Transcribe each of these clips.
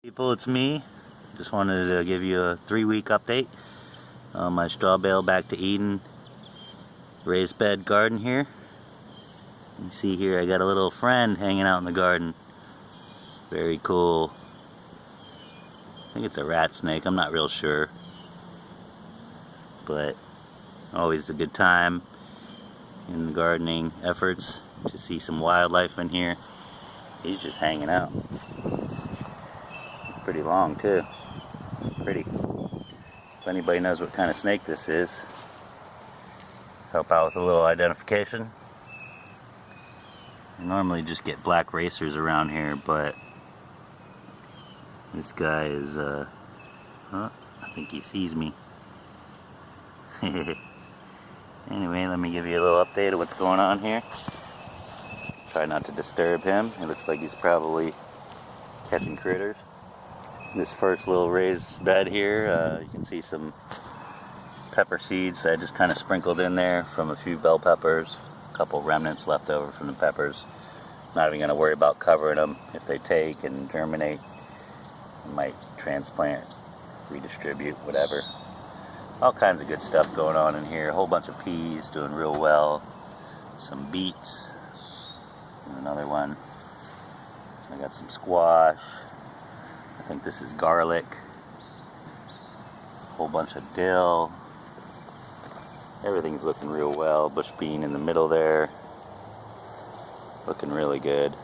People, it's me. Just wanted to give you a 3-week update on my straw bale back to Eden raised bed garden here. You see here I got a little friend hanging out in the garden. Very cool. I think it's a rat snake, I'm not real sure. But always a good time in the gardening efforts to see some wildlife in here. He's just hanging out. Pretty long too. Pretty. If anybody knows what kind of snake this is, help out with a little identification. I normally just get black racers around here, but this guy is, I think he sees me. Anyway, let me give you a little update of what's going on here. Try not to disturb him. It looks like he's probably catching critters. This first little raised bed here, you can see some pepper seeds I just kind of sprinkled in there from a few bell peppers, a couple remnants left over from the peppers. Not even going to worry about covering them. If they take and germinate, I might transplant, redistribute, whatever. All kinds of good stuff going on in here. A whole bunch of peas doing real well. Some beets. And another one. I got some squash. I think this is garlic. A whole bunch of dill. Everything's looking real well. Bush bean in the middle there. Looking really good.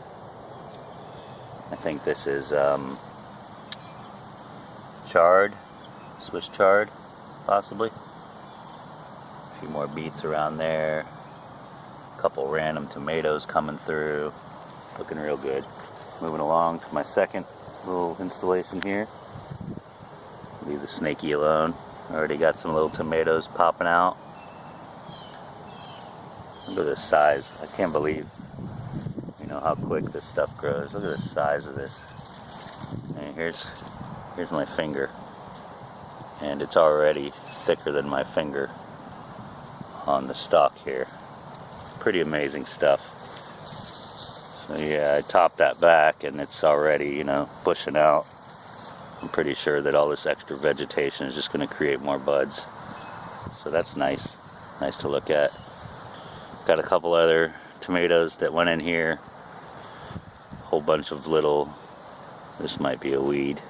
I think this is chard. Swiss chard, possibly. A few more beets around there. A couple random tomatoes coming through. Looking real good. Moving along to my second little installation here. Leave the snaky alone. Already got some little tomatoes popping out. Look at this size. I can't believe, how quick this stuff grows. Look at the size of this. And here's my finger. And it's already thicker than my finger on the stalk here. Pretty amazing stuff. So yeah, I topped that back and it's already, bushing out. I'm pretty sure that all this extra vegetation is just going to create more buds. So that's nice. Nice to look at. Got a couple other tomatoes that went in here. A whole bunch of little, this might be a weed.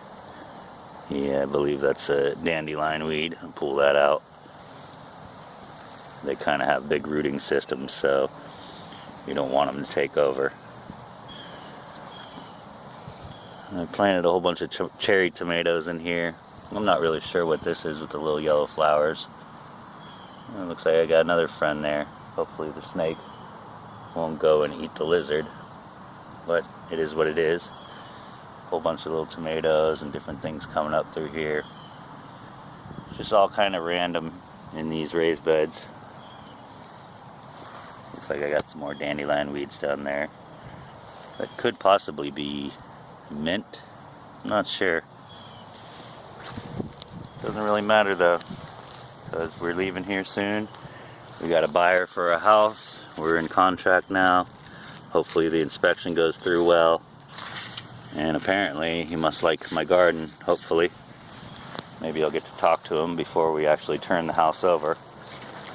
Yeah, I believe that's a dandelion weed. I'll pull that out. They kind of have big rooting systems, so you don't want them to take over. I planted a whole bunch of cherry tomatoes in here. I'm not really sure what this is with the little yellow flowers. It looks like I got another friend there. Hopefully the snake won't go and eat the lizard, but it is what it is. A whole bunch of little tomatoes and different things coming up through here. Just all kind of random in these raised beds. Looks like I got some more dandelion weeds down there. That could possibly be mint. I'm not sure. Doesn't really matter though, because we're leaving here soon. We got a buyer for a house. We're in contract now. Hopefully the inspection goes through well. And apparently he must like my garden, hopefully. Maybe I'll get to talk to him before we actually turn the house over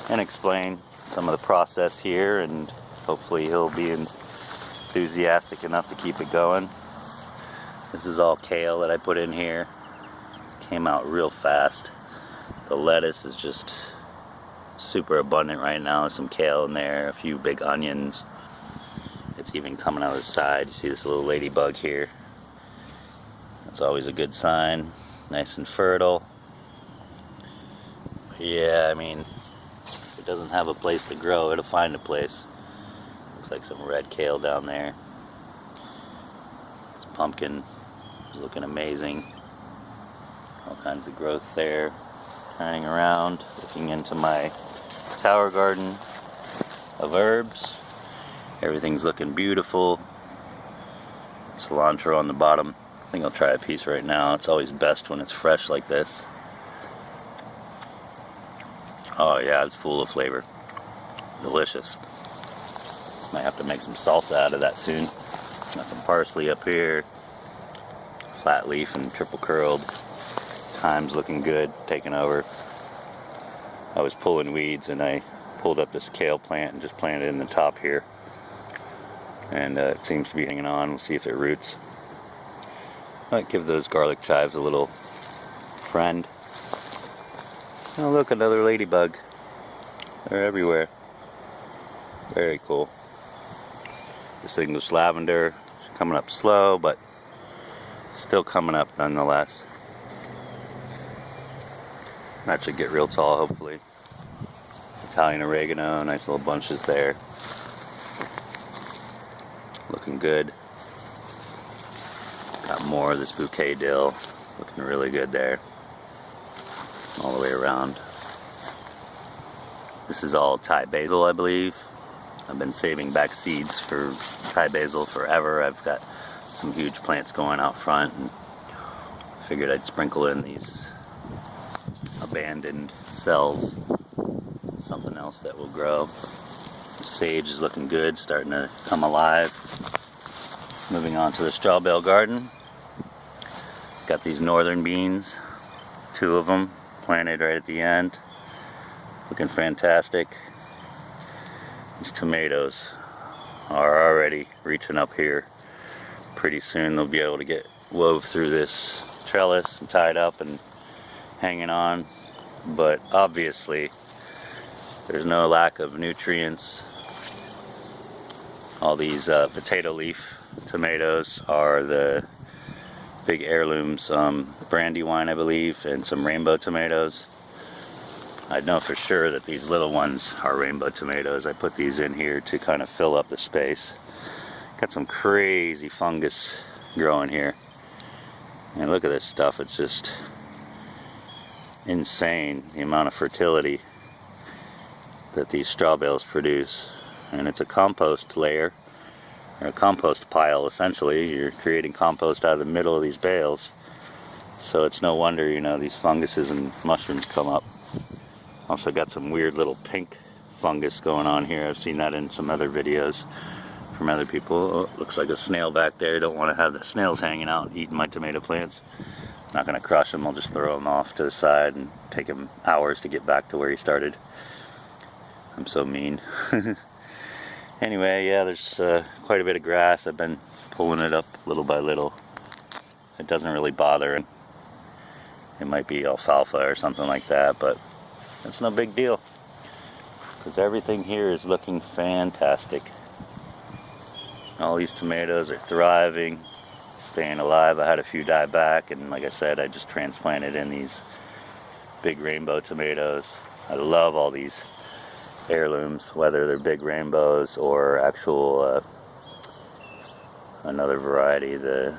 and explain some of the process here, and hopefully he'll be enthusiastic enough to keep it going. This is all kale that I put in here. Came out real fast. The lettuce is just super abundant right now. Some kale in there, a few big onions. It's even coming out of the side. You see this little ladybug here. That's always a good sign. Nice and fertile. Yeah, I mean, if it doesn't have a place to grow, it'll find a place. Looks like some red kale down there. This pumpkin is looking amazing. All kinds of growth there. Turning around, looking into my tower garden of herbs. Everything's looking beautiful. Cilantro on the bottom. I think I'll try a piece right now. It's always best when it's fresh like this. Oh yeah, it's full of flavor. Delicious. Might have to make some salsa out of that soon. Got some parsley up here. flat leaf and triple curled. Thyme's looking good, taking over. I was pulling weeds and I pulled up this kale plant and just planted it in the top here. And it seems to be hanging on. We'll see if it roots. Might give those garlic chives a little friend. Oh look, another ladybug. They're everywhere. Very cool. This English lavender is coming up slow, but still coming up nonetheless. That should get real tall, hopefully. Italian oregano, nice little bunches there. Looking good. Got more of this bouquet dill. Looking really good there. All the way around. This is all Thai basil, I believe. I've been saving back seeds for Thai basil forever. I've got some huge plants going out front and figured I'd sprinkle in these abandoned cells. Something else that will grow. Sage is looking good, starting to come alive. Moving on to the straw bale garden. Got these northern beans, 2 of them planted right at the end. Looking fantastic. These tomatoes are already reaching up here. Pretty soon they'll be able to get wove through this trellis and tied up and hanging on. But obviously there's no lack of nutrients. All these potato leaf tomatoes are the big heirlooms, Brandywine I believe, and some rainbow tomatoes. I know for sure that these little ones are rainbow tomatoes. I put these in here to kind of fill up the space. Got some crazy fungus growing here. And look at this stuff, it's just insane the amount of fertility that these straw bales produce. And it's a compost layer, or a compost pile essentially. You're creating compost out of the middle of these bales. So it's no wonder, you know, these funguses and mushrooms come up. Also got some weird little pink fungus going on here. I've seen that in some other videos from other people. Oh, looks like a snail back there. Don't want to have the snails hanging out eating my tomato plants. Not going to crush them, I'll just throw them off to the side and take him hours to get back to where he started. I'm so mean. Anyway, yeah, there's quite a bit of grass. I've been pulling it up little by little. It doesn't really bother. It might be alfalfa or something like that, but it's no big deal, because everything here is looking fantastic. All these tomatoes are thriving, staying alive. I had a few die back, and like I said, I just transplanted in these big rainbow tomatoes. I love all these heirlooms, whether they're big rainbows or actual another variety, the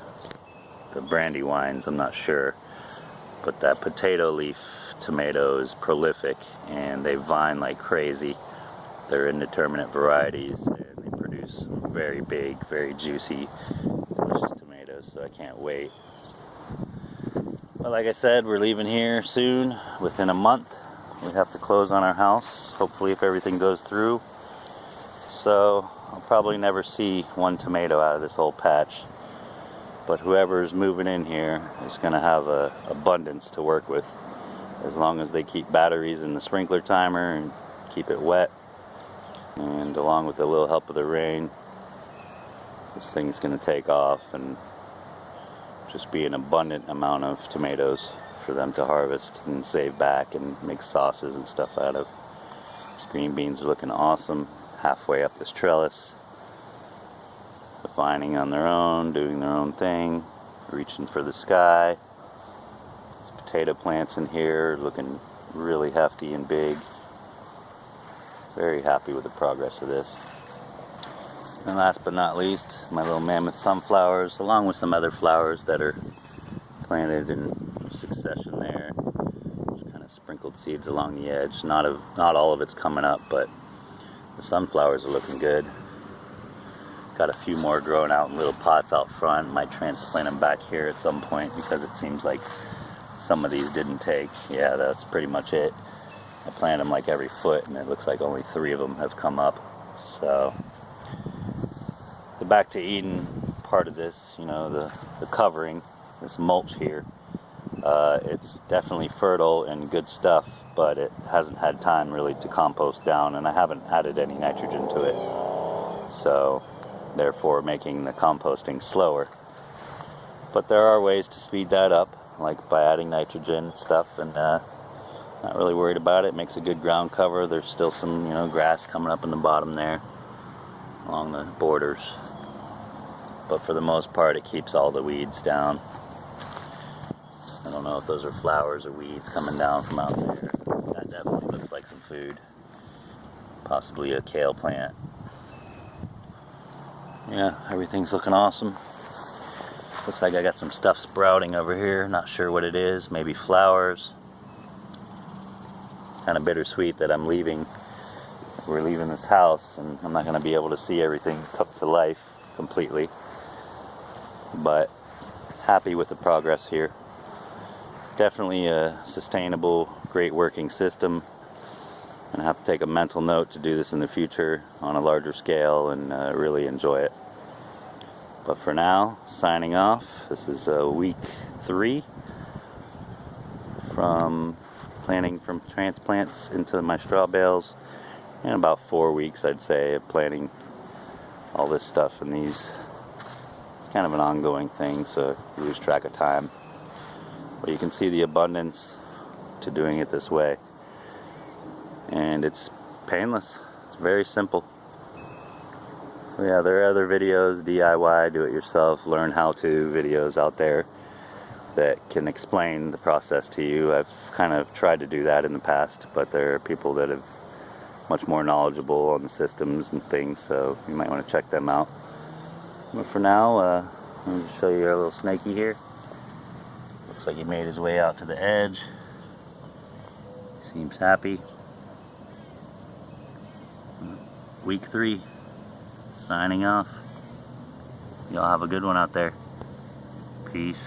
Brandywines, I'm not sure. But that potato leaf tomato is prolific and they vine like crazy. They're indeterminate varieties and they produce very big, very juicy, delicious tomatoes, so I can't wait. But like I said, we're leaving here soon. Within a month we have to close on our house, hopefully, if everything goes through. So I'll probably never see one tomato out of this whole patch. But whoever's moving in here is going to have a abundance to work with, as long as they keep batteries in the sprinkler timer and keep it wet, and along with a little help of the rain, this thing's going to take off and just be an abundant amount of tomatoes for them to harvest and save back and make sauces and stuff out of. These green beans are looking awesome, halfway up this trellis. Vining on their own, doing their own thing, reaching for the sky. These potato plants in here looking really hefty and big. Very happy with the progress of this. And last but not least, my little mammoth sunflowers, along with some other flowers that are planted in succession there. Just kind of sprinkled seeds along the edge. Not all of it's coming up, but the sunflowers are looking good. Got a few more growing out in little pots out front. Might transplant them back here at some point, because it seems like some of these didn't take. Yeah, that's pretty much it. I planted them like every foot, and it looks like only 3 of them have come up. So the back to Eden part of this, you know, the covering, this mulch here. It's definitely fertile and good stuff, but it hasn't had time really to compost down, and I haven't added any nitrogen to it, so therefore making the composting slower. But there are ways to speed that up, like by adding nitrogen stuff, and not really worried about it. It makes a good ground cover. There's still some, grass coming up in the bottom there along the borders, but for the most part it keeps all the weeds down. I don't know if those are flowers or weeds coming down from out there. That definitely looks like some food, possibly a kale plant. Yeah, everything's looking awesome. Looks like I got some stuff sprouting over here. Not sure what it is. Maybe flowers. Kind of bittersweet that I'm leaving. We're leaving this house, and I'm not going to be able to see everything come to life completely. But happy with the progress here. Definitely a sustainable, great working system. I'm going to have to take a mental note to do this in the future on a larger scale and really enjoy it. But for now, signing off. This is week 3 from planting from transplants into my straw bales, and about 4 weeks, I'd say, of planting all this stuff in these. It's kind of an ongoing thing, so you lose track of time. But you can see the abundance to doing it this way. And it's painless. It's very simple. So yeah, there are other videos, DIY, do-it-yourself, learn how-to videos out there that can explain the process to you. I've kind of tried to do that in the past, but there are people that are much more knowledgeable on the systems and things, so you might want to check them out. But for now, let me just show you our little snaky here. Looks like he made his way out to the edge. Seems happy. Week 3, signing off. Y'all have a good one out there. Peace.